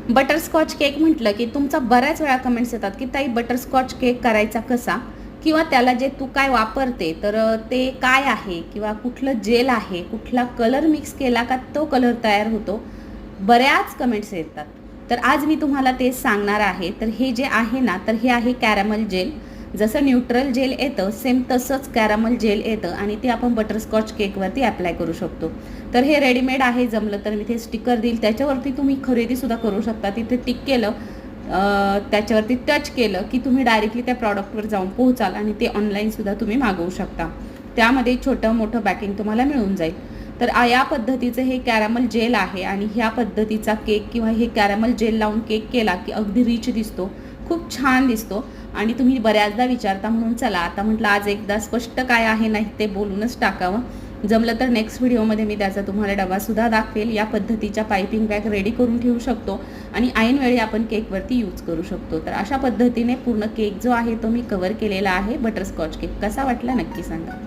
Butterscotch cake म्हटलं की तुमचा बऱ्याच वेळा कमेंट्स येतात की ताई बटरस्कॉच केक करायचा कसा, किंवा त्याला जे तू काय वापरते तर ते काय आहे, किंवा कुठलं जेल आहे, कुठला कलर मिक्स केला का तो कलर तयार होतो. बऱ्याच कमेंट्स येतात. तर आज मी तुम्हाला तेच सांगणार आहे. तर हे जे आहे ना, तर हे आहे कॅरमल जेल. जसं न्यूट्रल जेल येतं सेम तसंच कॅरमल जेल येतं आणि ते आपण बटरस्कॉच केकवरती अप्लाय करू शकतो. तर हे रेडीमेड आहे. जमलं तर मी ते स्टिकर देईल, त्याच्यावरती तुम्ही खरेदीसुद्धा करू शकता. तिथे टिक केलं, त्याच्यावरती टच केलं की तुम्ही डायरेक्टली त्या प्रॉडक्टवर जाऊन पोहोचाल आणि ते ऑनलाईनसुद्धा तुम्ही मागवू शकता. त्यामध्ये छोटं मोठं पॅकिंग तुम्हाला मिळून जाईल. तर या पद्धतीचं हे कॅरमल जेल आहे आणि ह्या पद्धतीचा केक किंवा हे कॅरमल जेल लावून केक केला की अगदी रिच दिसतो, खूप छान दिसतो. आणि तुम्ही बऱ्याचदा विचारता म्हणून चला आता म्हटलं आज एकदा स्पष्ट काय आहे नाही ते बोलूनच टाकावं. जमलं तर नेक्स्ट व्हिडिओमध्ये मी त्याचा तुम्हाला डबासुद्धा दाखवेल. या पद्धतीच्या पायपिंग बॅग रेडी करून ठेवू शकतो आणि ऐनवेळी आपण केकवरती यूज करू शकतो. तर अशा पद्धतीने पूर्ण केक जो आहे तो मी कव्हर केलेला आहे. बटरस्कॉच केक कसा वाटला नक्की सांगा.